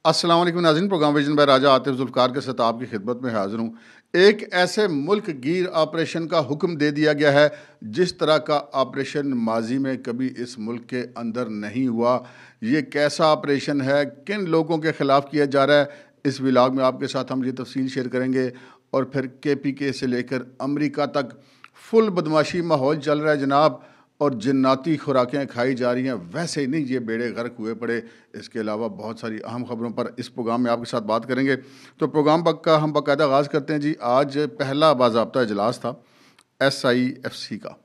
अस्सलाम वालेकुम नाज़रीन, प्रोग्राम विजन बाय राजा आतिफ जुल्फ़िकार के साथ आपकी खिदमत में हाज़िर हूँ। एक ऐसे मुल्क गिर ऑपरेशन का हुक्म दे दिया गया है जिस तरह का ऑपरेशन माजी में कभी इस मुल्क के अंदर नहीं हुआ। ये कैसा ऑपरेशन है, किन लोगों के ख़िलाफ़ किया जा रहा है, इस व्लॉग में आपके साथ हम ये तफसील शेयर करेंगे। और फिर KPK से लेकर अमेरिका तक फुल बदमाशी माहौल चल रहा है जनाब, और जिन्नाती खुराकें खाई जा रही हैं। वैसे ही नहीं, ये बेड़े गर्क हुए पड़े। इसके अलावा बहुत सारी अहम खबरों पर इस प्रोग्राम में आपके साथ बात करेंगे। तो प्रोग्राम का हम बाकायदा आगाज़ करते हैं जी। आज पहला बाज़ाब्ता इजलास था SIFC का।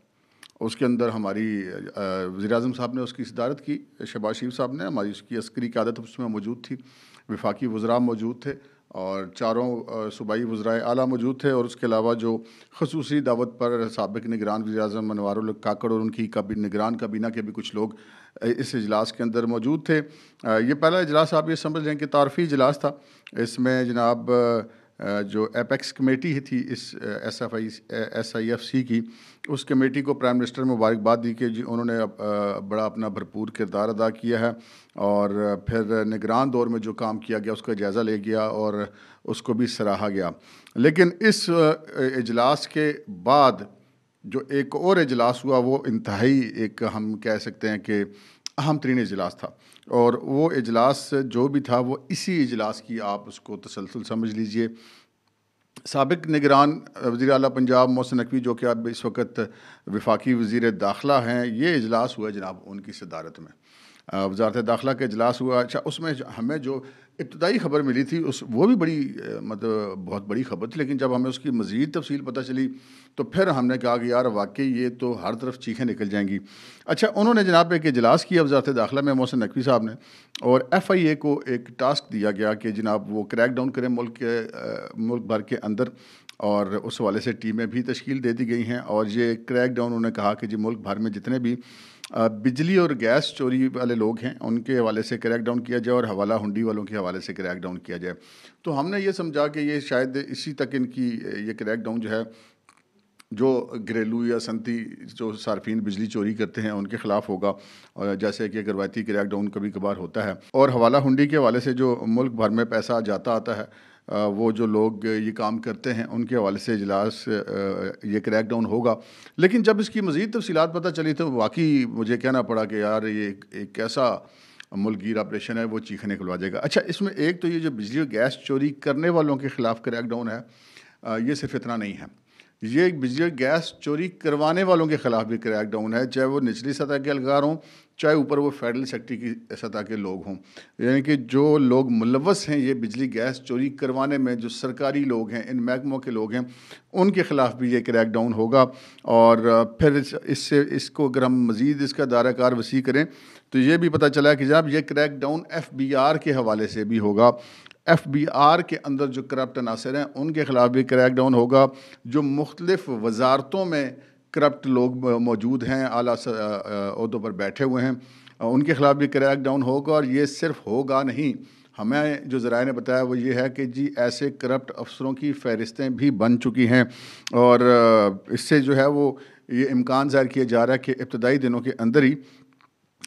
उसके अंदर हमारी वज़ीर-ए-आज़म साहब ने उसकी सदारत की, शहबाज शरीफ साहब ने, हमारी उसकी अस्करी क़यादत उसमें मौजूद थी, वफाकी वज़रा मौजूद थे और चारों सूबाई वज़राए आला मौजूद थे। और उसके अलावा जो ख़ुसूसी दावत पर साबिक़ निगरान वज़ीर-ए-आज़म अनवारुल हक काकड़ और उनकी निगरान काबीना के भी कुछ लोग इस इजलास के अंदर मौजूद थे। ये पहला इजलास आप ये समझ लें कि तारफ़ी इजलास था। इसमें जनाब जो एपेक्स कमेटी थी इस SIFC की, उस कमेटी को प्राइम मिनिस्टर ने मुबारकबाद दी कि जी उन्होंने बड़ा अपना भरपूर किरदार अदा किया है। और फिर निगरान दौर में जो काम किया गया उसका जायज़ा ले गया और उसको भी सराहा गया। लेकिन इस इजलास के बाद जो एक और इजलास हुआ, वो इंतहाई एक हम कह सकते हैं कि अहम तरीन इजलास था। और वो इजलास जो भी था वो इसी इजलास की आप उसको तसलसल समझ लीजिए। साबिक़ निगरान वज़ीर आला पंजाब मोहसिन नकवी, जो कि अब इस वक्त वफाकी वज़ीर दाखिला हैं, ये इजलास हुआ जनाब उनकी सदारत में। वज़ारत दाखिला का इजलास हुआ। अच्छा, उसमें हमें जो इब्तदाई ख़बर मिली थी वो भी बड़ी मतलब बहुत बड़ी ख़बर थी, लेकिन जब हमें उसकी मज़ीद तफ़सील पता चली तो फिर हमने कहा कि यार वाकई ये तो हर तरफ चीखें निकल जाएंगी। अच्छा, उन्होंने जनाब एक इजलास किया वज़ारत दाखिला में मोहसिन नकवी साहब ने, और FIA को एक टास्क दिया गया कि जनाब वो क्रैक डाउन करें मुल्क भर के अंदर। और उस हवाले से टीमें भी तश्कील दे दी गई हैं। और ये क्रैक डाउन उन्होंने कहा कि जी मुल्क भर में जितने भी बिजली और गैस चोरी वाले लोग हैं उनके हवाले से क्रैक डाउन किया जाए और हवाला हुंडी वालों के हवाले से क्रैक डाउन किया जाए। तो हमने ये समझा कि ये शायद इसी तक इनकी ये क्रैक डाउन जो है, जो घरेलू या सनती जो सार्फिन बिजली चोरी करते हैं उनके ख़िलाफ़ होगा। और जैसे कि रवायती क्रैक डाउन कभी कभार होता है। और हवाला हुंडी के हवाले से जो मुल्क भर में पैसा जाता आता है, वो जो लोग ये काम करते हैं उनके हवाले से इजलास ये क्रैक डाउन होगा। लेकिन जब इसकी मज़ीद तफ़सीलात पता चली तो वाकई मुझे कहना पड़ा कि यार ये एक ऐसा मुल्कगीर ऑपरेशन है, वो चीखें निकलवा देगा। अच्छा, इसमें एक तो ये जो बिजली और गैस चोरी करने वालों के ख़िलाफ़ क्रैक डाउन है, ये सिर्फ इतना नहीं है, ये बिजली और गैस चोरी करवाने वालों के ख़िलाफ़ भी क्रैक डाउन है, चाहे वो निचली सतह के एहलकार हों, चाहे ऊपर वो फेडरल सेक्टर की सतह के लोग हों। यानी कि जो लोग मुलव्वस हैं ये बिजली गैस चोरी करवाने में, जो सरकारी लोग हैं, इन महकमों के लोग हैं, उनके ख़िलाफ़ भी ये क्रैक डाउन होगा। और फिर इसको अगर हम मज़ीद इसका दायरा-कार वसी करें तो ये भी पता चला है कि जनाब ये क्रैक डाउन FBR के हवाले से भी होगा। FBR के अंदर जो करप्ट अनासर हैं उनके ख़िलाफ़ भी क्रैक डाउन होगा। जो मुख्तलिफ़ वज़ारतों में करप्ट लोग मौजूद हैं, आला ओहदों पर बैठे हुए हैं, उनके ख़िलाफ़ भी क्रैक डाउन होगा। और ये सिर्फ होगा नहीं, हमें जो ज़राए ने बताया वो ये है कि जी ऐसे करप्ट अफसरों की फ़हरिस्तें भी बन चुकी हैं। और इससे जो है वो ये इम्कान ज़ाहिर किया जा रहा है कि इब्तदाई दिनों के अंदर ही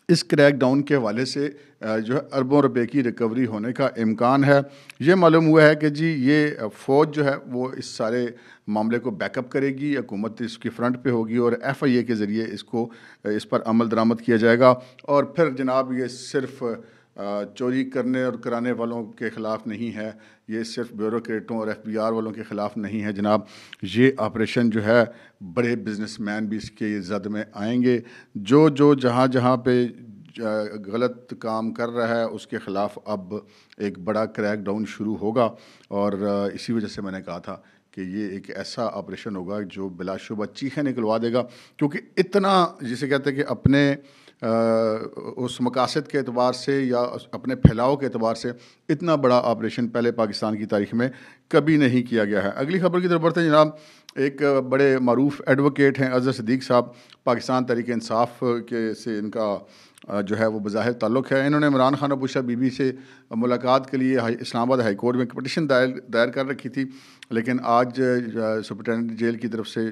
इस क्रैक डाउन के हवाले से जो है अरबों रुपए की रिकवरी होने का इम्कान है। ये मालूम हुआ है कि जी ये फ़ौज जो है वो इस सारे मामले को बैकअप करेगी, हुकूमत इसकी फ्रंट पे होगी और FIA के ज़रिए इस पर अमल दरामद किया जाएगा। और फिर जनाब ये सिर्फ चोरी करने और कराने वालों के ख़िलाफ़ नहीं है, ये सिर्फ ब्यूरोक्रेटों और FBR वालों के ख़िलाफ़ नहीं है जनाब, ये ऑपरेशन जो है बड़े बिजनेसमैन भी इसके ज़द में आएंगे। जो जहाँ पे गलत काम कर रहा है उसके ख़िलाफ़ अब एक बड़ा क्रैक डाउन शुरू होगा। और इसी वजह से मैंने कहा था कि ये एक ऐसा ऑपरेशन होगा जो बिलाशुबा चीखें निकलवा देगा, क्योंकि इतना जिसे कहते हैं कि अपने उस मकासद के एतबार से या अपने फैलाव के एतबार से इतना बड़ा ऑपरेशन पहले पाकिस्तान की तारीख में कभी नहीं किया गया है। अगली खबर की तरफ बढ़ते हैं जनाब। एक बड़े मरूफ एडवोकेट हैं अज़हर सिद्दीक़ साहब, पाकिस्तान तहरीक-ए-इंसाफ के से इनका जो है वो बज़ाहिर ताल्लुक़ है। इन्होंने इमरान खान और बुशरा बीबी से मुलाकात के लिए इस्लामाबाद हाई कोर्ट में एक पटिशन दायर कर रखी थी, लेकिन आज सुपरिटेंडेंट जेल की तरफ से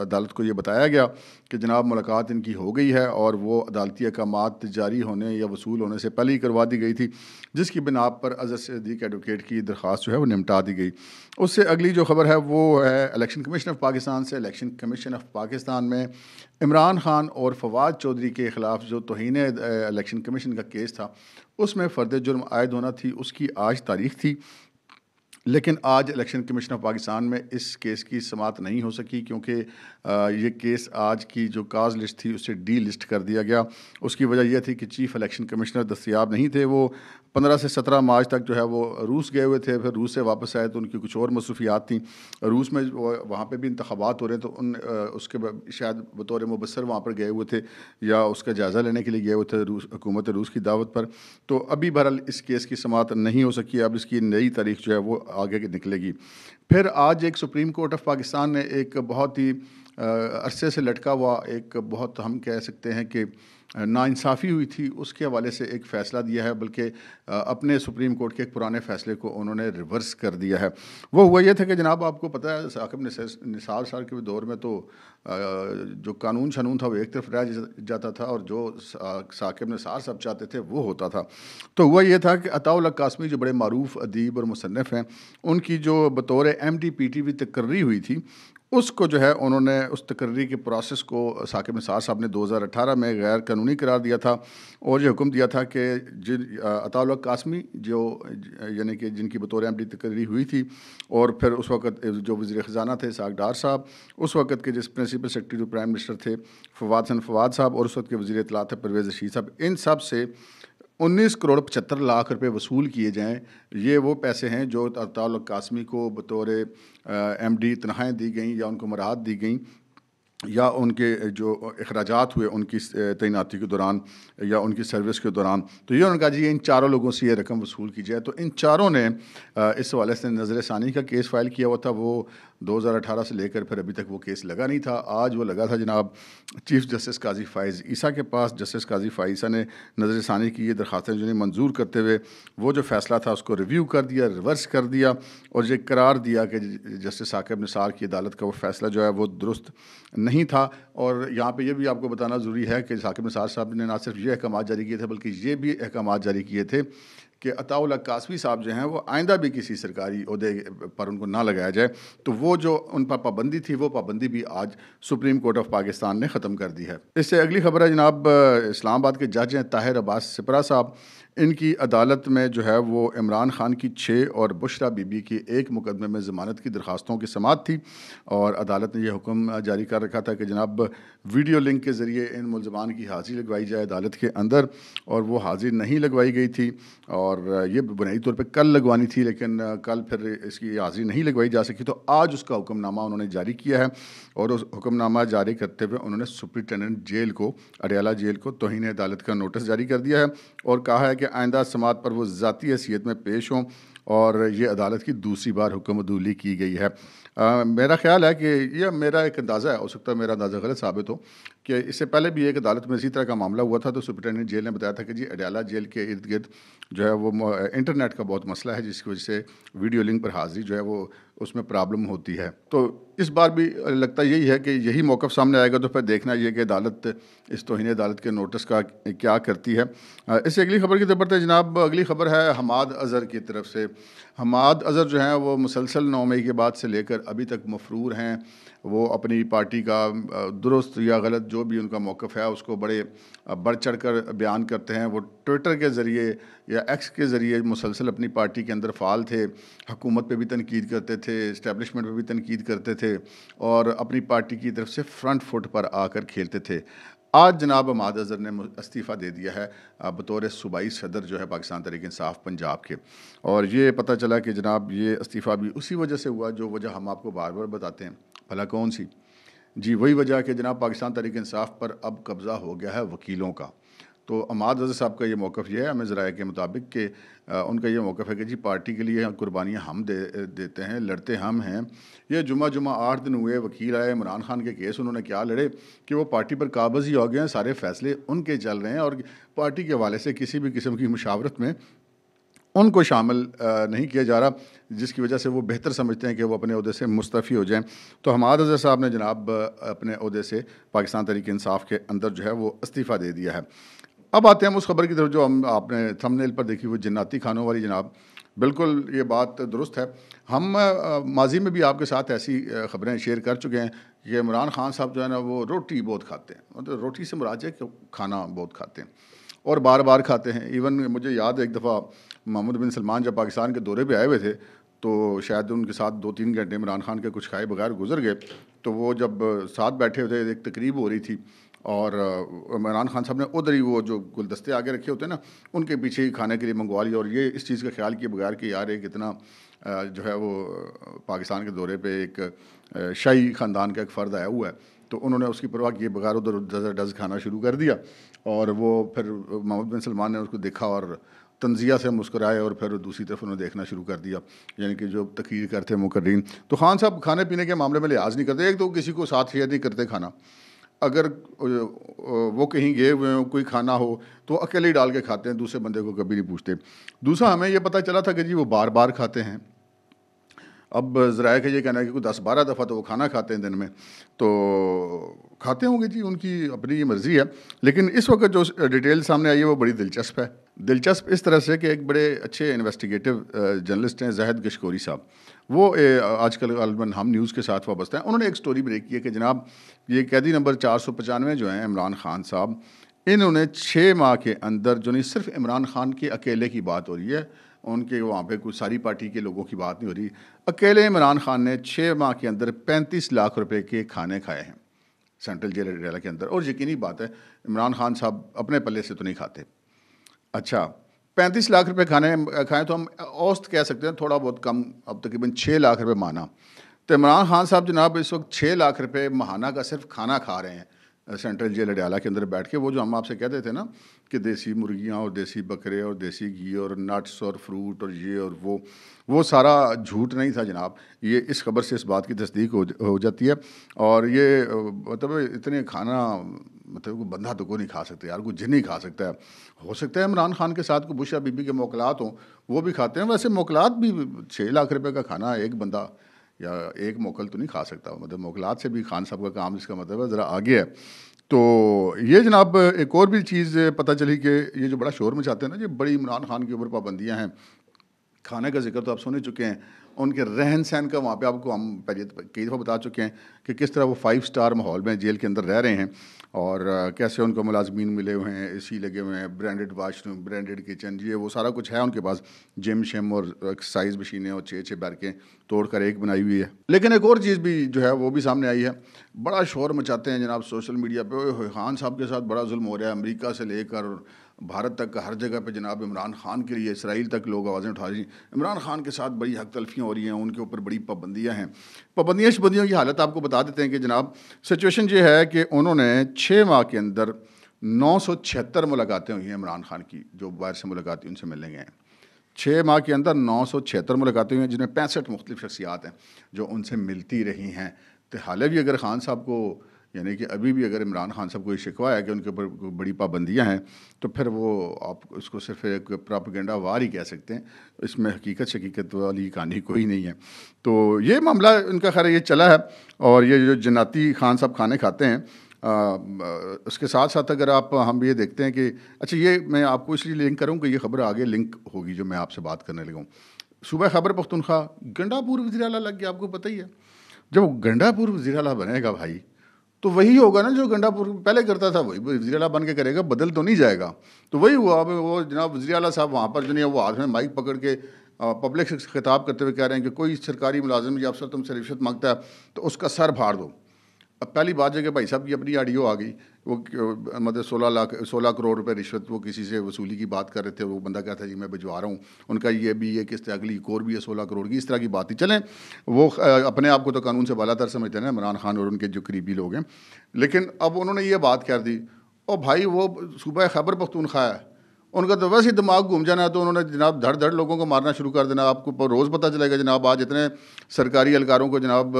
अदालत को ये बताया गया कि जनाब मुलाकात इनकी हो गई है और वो अदालती अहकामात जारी होने या वसूल होने से पहले ही करवा दी गई थी, जिसकी बिना पर अज़हर सिद्दीक़ एडवोकेट की दरख्वास्त जो है वो निपटा दी गई। उससे अगली जो खबर है वो है इलेक्शन कमीशन ऑफ पाकिस्तान से। इलेक्शन कमीशन ऑफ पाकिस्तान में इमरान खान और फवाद चौधरी के ख़िलाफ़ जो तौहीन इलेक्शन कमीशन का केस था, उसमें फ़र्द जुर्म आयद होना थी, उसकी आज तारीख़ थी। लेकिन आज इलेक्शन कमीशन ऑफ पाकिस्तान में इस केस की समाअत नहीं हो सकी, क्योंकि ये केस आज की जो काज लिस्ट थी उससे डी लिस्ट कर दिया गया। उसकी वजह यह थी कि चीफ़ इलेक्शन कमिश्नर दस्तयाब नहीं थे। वो 15 से 17 मार्च तक जो है वो रूस गए हुए थे, फिर रूस से वापस आए तो उनकी कुछ और मसरूफियात थी। रूस में वहाँ पे भी इंतखाबात हो रहे हैं, तो उसके शायद बतौर मुबस्सर वहाँ पर गए हुए थे या उसका जायज़ा लेने के लिए गए हुए थे हुकूमत रूस की दावत पर। तो अभी बहरहाल इस केस की समाअत नहीं हो सकी। अब इसकी नई तारीख जो है वो आगे की निकलेगी। फिर आज एक सुप्रीम कोर्ट ऑफ पाकिस्तान ने एक बहुत ही अरसे से लटका हुआ, एक बहुत हम कह सकते हैं कि नाइंसाफ़ी हुई थी, उसके हवाले से एक फ़ैसला दिया है। बल्कि अपने सुप्रीम कोर्ट के एक पुराने फ़ैसले को उन्होंने रिवर्स कर दिया है। वो हुआ ये था कि जनाब आपको पता है साकिब निसार साहब के दौर में तो जो कानून शानून था वो एक तरफ रह जाता था और जो साकिब निसार साहब चाहते थे वो होता था। तो हुआ ये था कि अताउल हक कासमी जो बड़े मारूफ अदीब और मुसन्निफ़ हैं, उनकी जो बतौर MD PTV तकर्री हुई थी, उसको जो है उन्होंने उस तकर्री के प्रोसेस को साकिब निसार साहब ने 2018 में गैर कानूनी करार दिया था और ये हुक्म दिया था कि अताउल हक कासमी जो यानी कि जिनकी बतौर MD तकर्री हुई थी, और फिर उस वक़्त जो वज़ीर ख़ज़ाना थे इसहाक़ डार साहब, उस वक़्त के जिस principal secretary to prime minister थे फवाद साहब, और उस वक़्त के वज़ीर इत्तलात थे परवेज़ रशीद साहब, इन सब से 19 करोड़ 75 लाख रुपए वसूल किए जाएँ। ये वो पैसे हैं जो अताउल हक कासमी को बतौर MD तनख़्वाहें दी गईं या उनको मराहत दी गईं या उनके जो अखराजात हुए उनकी तैनाती के दौरान या उनकी सर्विस के दौरान। तो ये उन्होंने कहा जी इन चारों लोगों से ये रकम वसूल की जाए। तो इन चारों ने इस हवाले से नज़र सानी का केस फ़ाइल किया हुआ था। वो 2018 से लेकर फिर अभी तक वो केस लगा नहीं था। आज वो लगा था जनाब चीफ़ जस्टिस काज़ी फ़ाइज़ ईसा के पास। जस्टिस काज़ी फ़ाइज़ ईसा ने नज़र सानी की ये दरख्वास्तें जो मंजूर करते हुए वो जो फ़ैसला था उसको रिव्यू कर दिया, रिवर्स कर दिया और ये करार दिया कि जस्टिस साकिब निसार की अदालत का वो फ़ैसला जो है वो दुरुस्त नहीं था। और यहाँ पे ये भी आपको बताना ज़रूरी है कि साकिब निसार साहब ने ना सिर्फ ये अहकामात जारी किए थे, बल्कि ये भी अहकामात जारी किए थे कि अताउल हक कासमी साहब जो हैं वो आइंदा भी किसी सरकारी ओहदे पर उनको ना लगाया जाए। तो वो जो उन पर पाबंदी थी, वो पाबंदी भी आज सुप्रीम कोर्ट ऑफ पाकिस्तान ने ख़त्म कर दी है। इससे अगली खबर है जनाब इस्लामाबाद के जज हैं ताहिर अब्बास सिपरा साहब। इनकी अदालत में जो है वो इमरान खान की 6 और बुशरा बीबी की एक मुकदमे में ज़मानत की दरख्वास्तों की समाअत थी और अदालत ने यह हुक्म जारी कर रखा था कि जनाब वीडियो लिंक के ज़रिए इन मुलज़मान की हाज़िरी लगवाई जाए अदालत के अंदर, और वो हाज़िर नहीं लगवाई गई थी और ये बुनियादी तौर पे कल लगवानी थी, लेकिन कल फिर इसकी हाज़िरी नहीं लगवाई जा सकी। तो आज उसका हुक्मनामा उन्होंने जारी किया है और उस हुक्मनामा जारी करते हुए उन्होंने सुपरिटेंडेंट जेल को, अडयाला जेल को तौहीन अदालत का नोटिस जारी कर दिया है और कहा है कि आइंदा समाअत पर वो ज़ाती हैसियत में पेश हों, और ये अदालत की दूसरी बार हुक्म अदूली की गई है। मेरा ख़्याल है कि यह मेरा एक अंदाज़ा है, हो सकता है मेरा अंदाज़ा गलत साबित हो, कि इससे पहले भी एक अदालत में इसी तरह का मामला हुआ था। तो सुपरिटेंडेंट जेल ने बताया था कि जी अडयाला जेल के इर्द गिर्द जो है वो इंटरनेट का बहुत मसला है, जिसकी वजह से वीडियो लिंक पर हाज़िरी जो है वो उसमें प्रॉब्लम होती है। तो इस बार भी लगता यही है कि यही मौक़िफ़ सामने आएगा तो फिर देखना ये कि अदालत इस तौहीन अदालत के नोटिस का क्या करती है। इससे अगली खबर की तरफ बढ़ते हैं जनाब। अगली खबर है हमाद अज़हर की तरफ से। हमाद अज़हर जो हैं वो मुसलसल 9 मई के बाद से लेकर अभी तक मफ़रूर हैं। वो अपनी पार्टी का दुरुस्त या गलत जो भी उनका मौक़िफ़ है उसको बड़े बढ़ चढ़ कर बयान करते हैं। वो ट्विटर के ज़रिए या एक्स के ज़रिए मुसलसल अपनी पार्टी के अंदर फ़ाल थे, हुकूमत पे भी तनकीद करते थे, इस्टेब्लिशमेंट पे भी तनकीद करते थे और अपनी पार्टी की तरफ से फ्रंट फुट पर आकर खेलते थे। आज जनाब हमाद अज़हर ने इस्तीफ़ा दे दिया है बतौर सूबाई सदर जो है पाकिस्तान तहरीक इंसाफ पंजाब के, और ये पता चला कि जनाब ये इस्तीफ़ा भी उसी वजह से हुआ जो वजह हम आपको बार बार बताते हैं। भला कौन सी? जी वही वजह कि जनाब पाकिस्तान तहरीक इंसाफ पर अब कब्ज़ा हो गया है वकीलों का। तो अमाद रज़ा साहब का ये मौक़िफ़ ये है हमें ज़राए के मुताबिक कि उनका ये मौक़िफ़ है कि जी पार्टी के लिए कुर्बानियाँ हम देते हैं, लड़ते हम हैं। ये जुमा 8 दिन हुए, वकील आए, इमरान खान के केस उन्होंने क्या लड़े कि वो पार्टी पर काबिज़ ही हो गए हैं, सारे फ़ैसले उनके चल रहे हैं और पार्टी के हवाले से किसी भी किस्म की मुशावरत में उनको शामिल नहीं किया जा रहा, जिसकी वजह से वो बेहतर समझते हैं कि वो अपने ओहदे से मुस्तफ़ी हो जाएँ। तो हमाद रज़ा साहब ने जनाब अपने ओहदे से पाकिस्तान तहरीक इंसाफ के अंदर जो है वो इस्तीफ़ा दे दिया है। अब आते हैं हम उस खबर की तरफ जो हम आपने थंबनेल पर देखी, वो जन्नती खानों वाली जनाब। बिल्कुल ये बात दुरुस्त है। हम माज़ी में भी आपके साथ ऐसी खबरें शेयर कर चुके हैं कि इमरान खान साहब जो है ना वो रोटी बहुत खाते हैं, मतलब रोटी से मुराद है कि खाना बहुत खाते हैं और बार-बार खाते हैं। इवन मुझे याद है एक दफ़ा मोहम्मद बिन सलमान जब पाकिस्तान के दौरे पे आए हुए थे, तो शायद उनके साथ 2-3 घंटे इमरान खान के कुछ खाए बगैर गुज़र गए। तो वो जब साथ बैठे हुए थे, एक तकरीब हो रही थी और इमरान खान साहब ने उधर ही वो जो गुलदस्ते आगे रखे होते हैं ना, उनके पीछे ही खाने के लिए मंगवा लिया और ये इस चीज़ का ख्याल किए बगैर कि यार एक इतना जो है वो पाकिस्तान के दौरे पे एक शाही ख़ानदान का एक फ़र्द आया हुआ है, तो उन्होंने उसकी परवाह किए बगैर उधर डज़ खाना शुरू कर दिया। और वो फिर मोहम्मद बिन सलमान ने उसको देखा और तंज़िया से मुस्कुराए और फिर दूसरी तरफ उन्होंने देखना शुरू कर दिया, यानी कि जो तक़रीर करते मुकर्रीन। तो खान साहब खाने पीने के मामले में लिहाज नहीं करते। एक तो किसी को साथ शेयर नहीं करते खाना, अगर वो कहीं गए हुए हों, कोई खाना हो तो अकेले ही डाल के खाते हैं, दूसरे बंदे को कभी नहीं पूछते। दूसरा हमें ये पता चला था कि जी वो बार-बार खाते हैं। अब ज़राए का ये कहना है कि कोई 10-12 दफ़ा तो वो खाना खाते हैं दिन में, तो खाते होंगे जी, उनकी अपनी ये मर्ज़ी है। लेकिन इस वक्त जो डिटेल सामने आई है वो बड़ी दिलचस्प है। दिलचस्प इस तरह से कि एक बड़े अच्छे इन्वेस्टिगेटिव जर्नलिस्ट हैं ज़ाहिद गशकोरी साहब, वो आजकल ग़ालिबन हम न्यूज़ के साथ वाबस्ता हैं। उन्होंने एक स्टोरी ब्रेक की है कि जनाब ये कैदी नंबर 495 जो हैं इमरान खान साहब, इन्होंने 6 माह के अंदर जो नहीं सिर्फ इमरान खान के अकेले की बात हो रही है, उनके वहाँ पे कुछ सारी पार्टी के लोगों की बात नहीं हो रही, अकेले इमरान खान ने 6 माह के अंदर 35 लाख रुपए के खाने खाए हैं सेंट्रल जेल अडयाला के अंदर। और यकीनी बात है इमरान खान साहब अपने पल्ले से तो नहीं खाते। अच्छा, 35 लाख रुपए खाने खाएँ तो हम औसत कह सकते हैं, थोड़ा बहुत कम, अब तकरीबन 6 लाख रुपए माना। तो इमरान खान साहब जनाब इस वक्त 6 लाख रुपए माहाना का सिर्फ खाना खा रहे हैं सेंट्रल जेल अडयाला के अंदर बैठ के। वो जो हम आपसे कहते थे ना कि देसी मुर्गियाँ और देसी बकरे और देसी घी और नट्स और फ्रूट और ये और वो सारा झूठ नहीं था जनाब। ये इस खबर से इस बात की तस्दीक हो जाती है। और ये मतलब इतने खाना, मतलब कोई बंदा तो कोई नहीं खा सकता यार, कोई जिन नहीं खा सकता है। हो सकता है इमरान खान के साथ कोई बुशरा बीबी के मौकलात हों, वो भी खाते हैं। वैसे मौकलात भी 6 लाख रुपए का खाना एक बंदा या एक मोकल तो नहीं खा सकता, मतलब मोकलात से भी खान साहब का काम, इसका मतलब है ज़रा आगे है। तो ये जनाब एक और भी चीज़ पता चली कि ये जो बड़ा शोर मचाते हैं ना, ये बड़ी इमरान खान के ऊपर पाबंदियाँ हैं। खाने का जिक्र तो आप सुन ही चुके हैं, उनके रहन सहन का वहाँ पे आपको हम पहले कई दफ़ा बता चुके हैं कि किस तरह वो 5 स्टार माहौल में जेल के अंदर रह रहे हैं और कैसे उनको मुलाजमीन मिले हुए हैं, एसी लगे हुए हैं, ब्रांडेड वाशरूम, ब्रांडेड किचन, ये वो सारा कुछ है उनके पास, जिम शिम और एक्सरसाइज मशीनें और 6-6 बैरकें तोड़ कर एक बनाई हुई है। लेकिन एक और चीज़ भी जो है वो भी सामने आई है। बड़ा शोर मचाते हैं जनाब सोशल मीडिया पे, ओए होए खान साहब के साथ बड़ा जुल्म हो रहा है, अमेरिका से लेकर भारत तक हर जगह पे जनाब इमरान खान के लिए इसराइल तक लोग आवाज़ें उठा रही हैं, इमरान खान के साथ बड़ी हक तलफियाँ हो रही हैं, उनके ऊपर बड़ी पाबंदियाँ हैं। पाबंदियाँ शबंदियों की हालत आपको बता देते हैं कि जनाब सिचुएशन ये है कि उन्होंने 6 माह के अंदर 976 मुलाकातें हुई हैं इमरान खान की, जो बाहर से मुलाकाती उनसे मिलने गए हैं। 6 माह के अंदर 976 मुलाकातें हुई हैं, जिनमें 65 मुख्तलिफ शख्सियात हैं जो उनसे मिलती रही हैं। तो हाल भी अगर खान साहब को, यानी कि अभी भी अगर इमरान खान साहब को ये शिकवा है कि उनके ऊपर बड़ी पाबंदियाँ हैं, तो फिर वो आप उसको सिर्फ एक प्रोपेगेंडा वार ही कह सकते हैं, इसमें हकीकत वाली कहानी कोई नहीं है। तो ये मामला इनका खैर ये चला है। और ये जो जन्नती खान साहब खाने खाते हैं, उसके साथ साथ अगर आप हम ये देखते हैं कि अच्छा, ये मैं आपको इसलिए लिंक करूँ कि ये खबर आगे लिंक होगी जो मैं आपसे बात करने लगा हूँ। सूबा खैबर पख्तूनख्वा गंडापुर वज़ीर आला लग गया, आपको पता ही है। जब गंडापुर वज़ीर आला बनेगा भाई, तो वही होगा ना जो गंडापुर पहले करता था, वही वज़ीर आला बन के करेगा, बदल तो नहीं जाएगा। तो वही हुआ। अब वो जनाब वज़ीर आला साहब वहाँ पर जो नहीं, वो हाथ में माइक पकड़ के पब्लिक से खिताब करते हुए कह रहे हैं कि कोई सरकारी मुलाजिम या अफसर तुमसे रिश्वत मांगता है तो उसका सर फाड़ दो। अब पहली बात है कि भाई साहब की अपनी ऑडियो आ गई, वो मतलब 16 करोड़ रुपए रिश्वत वो किसी से वसूली की बात कर रहे थे। वो बंदा कहता है जी मैं भिजवा रहा हूँ, उनका ये भी ये किस्त अगली एक और भी है 16 करोड़ की, इस तरह की बात ही चलें। वो अपने आप को तो कानून से बालातर समझते हैं ना इमरान खान और उनके जो करीबी लोग हैं। लेकिन अब उन्होंने ये बात कर दी, और भाई वो सूबा खैबर पख्तूनख्वा है, उनका तो वैसे ही दिमाग घूम जाना है, तो उन्होंने जनाब धड़ धड़ लोगों को मारना शुरू कर देना। आपको रोज़ पता चलेगा जनाब, आज इतने सरकारी एहलकारों को जनाब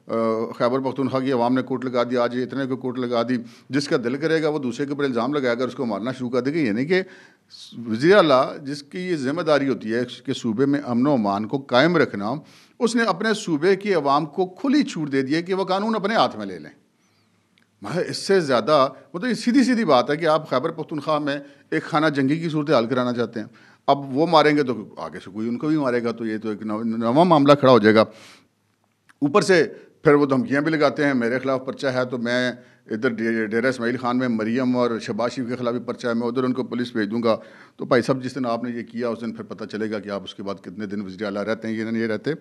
खैबर पख्तूनख्वा की आवाम ने कोर्ट लगा दी, आज इतने को कोर्ट लगा दी। जिसका दिल करेगा वो दूसरे के ऊपर इल्ज़ाम लगाकर उसको मारना शुरू कर देगा। यानी कि वज़ीर आला जिसकी ये जिम्मेदारी होती है कि सूबे में अमन व अमान को कायम रखना, उसने अपने सूबे की आवाम को खुली छूट दे दी है कि वह कानून अपने हाथ में ले लें। मैं इससे ज़्यादा वो तो सीधी सीधी बात है कि आप खैबर पख्तूनख्वा में एक खाना जंगी की सूरत हाल कराना चाहते हैं। अब वो मारेंगे तो आगे से कोई उनको भी मारेगा, तो ये तो एक नवा मामला खड़ा हो जाएगा। ऊपर से फिर वो धमकियाँ भी लगाते हैं, मेरे खिलाफ पर्चा है तो मैं इधर डेरा इस्माइल खान में मरियम और शहबाज शरीफ के खिलाफ भी पर्चा है, मैं उधर उनको पुलिस भेज दूंगा। तो भाई साहब, जिस दिन आपने ये किया उस दिन फिर पता चलेगा कि आप उसके बाद कितने दिन वज़ीर आला रहते हैं, ये नहीं रहते।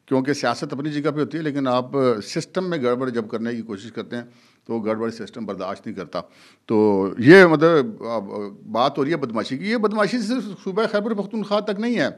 क्योंकि सियासत अपनी जगह पे होती है, लेकिन आप सिस्टम में गड़बड़ जब करने की कोशिश करते हैं तो गड़बड़ सिस्टम बर्दाश्त नहीं करता। तो ये मतलब बात हो रही है बदमाशी की। ये बदमाशी सिर्फ सूबा खैबर पख्तूनख्वा तक नहीं है,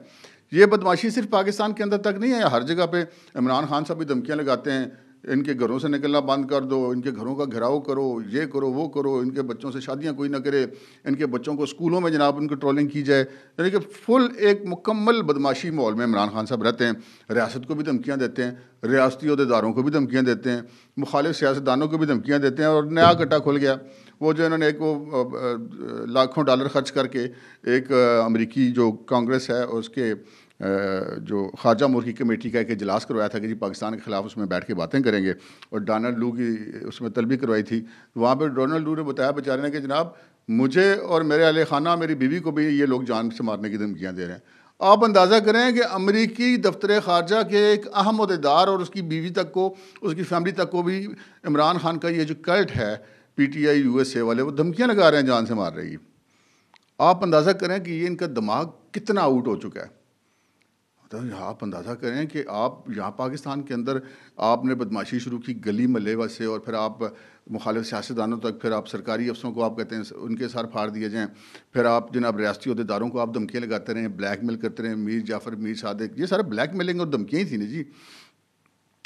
ये बदमाशी सिर्फ पाकिस्तान के अंदर तक नहीं है, हर जगह पे इमरान खान साहब भी धमकियाँ लगाते हैं, इनके घरों से निकलना बंद कर दो, इनके घरों का घेराव करो, ये करो वो करो, इनके बच्चों से शादियां कोई ना करे, इनके बच्चों को स्कूलों में जनाब उनकी ट्रोलिंग की जाए। यानी कि फुल एक मुकम्मल बदमाशी माहौल में इमरान खान साहब रहते हैं। रियासत को भी धमकियाँ देते हैं, रियासती अहदेदारों को भी धमकियाँ देते हैं, मुखालिफ सियासतदानों को भी धमकियाँ देते हैं। और नया गड्ढा खुल गया, वो जो इन्होंने एक वो लाखों डॉलर खर्च करके एक अमरीकी जो कांग्रेस है उसके जो ख़ारजा मुल्क की कमेटी का एक इजलास करवाया था कि जी पाकिस्तान के ख़िलाफ़ उसमें बैठ के बातें करेंगे, और डोनाल्ड लू की उसमें तलबी करवाई थी। वहाँ पर डोनाल्ड लू ने बताया बेचारे ने कि जनाब मुझे और मेरे अहले खाना, मेरी बीवी को भी ये लोग जान से मारने की धमकियाँ दे रहे हैं। आप अंदाज़ा करें कि अमरीकी दफ्तर ख़ारजा के एक अहम अहदेदार और उसकी बीवी तक को, उसकी फैमिली तक को भी इमरान खान का ये जो कल्ट है PTI USA वाले, वो धमकियाँ लगा रहे हैं, जान से मार रही है। आप अंदाज़ा करें कि ये इनका दिमाग कितना आउट हो चुका है। तो आप अंदाज़ा करें कि आप यहाँ पाकिस्तान के अंदर आपने बदमाशी शुरू की गली महल्ले से, और फिर आप मुखालिफ सियासतदानों तक, फिर आप सरकारी अफसरों को आप कहते हैं उनके सर फाड़ दिए जाएँ, फिर आप जनाब रियासती अहदेदारों को आप धमकियाँ लगाते रहें, ब्लैकमेल करते रहें, मीर जाफ़र, मीर सादिक, ये सारा ब्लैकमेलिंग और धमकियाँ ही थी ना जी।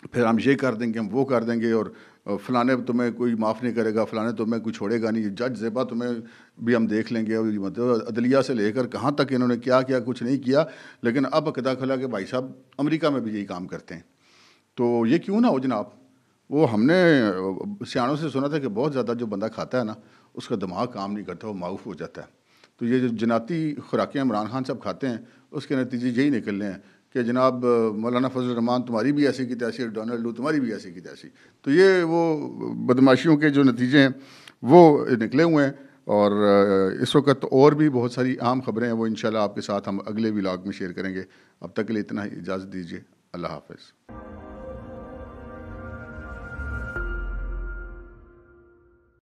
फिर हम ये कर देंगे, हम वो कर देंगे, और फ़लाने तुम्हें कोई माफ़ नहीं करेगा, फ़लाने तुम्हें कोई छोड़ेगा नहीं, जज ज़ेबा तुम्हें भी हम देख लेंगे। और मतलब अदलिया से लेकर कहाँ तक इन्होंने क्या किया, कुछ नहीं किया। लेकिन अब अकदा खुला कि भाई साहब अमेरिका में भी यही काम करते हैं। तो ये क्यों ना हो जनाब। वो हमने सियाणों से सुना था कि बहुत ज़्यादा जो बंदा खाता है ना, उसका दिमाग काम नहीं करता, वो माऊफ हो जाता है। तो ये जो जनाती खुराकें इमरान खान साहब खाते हैं, उसके नतीजे यही निकलने हैं कि जनाब मौलाना फजल रहमान तुम्हारी भी ऐसी की तैसी, डोनाल्ड लू तुम्हारी भी ऐसी की तैसी। तो ये वो बदमाशियों के जो नतीजे हैं वो निकले हुए हैं। और इस वक्त और भी बहुत सारी अहम खबरें हैं, वो इंशाल्लाह आपके साथ हम अगले व्लॉग में शेयर करेंगे। अब तक के लिए इतना ही, इजाज़त दीजिए। अल्लाह हाफ़िज़।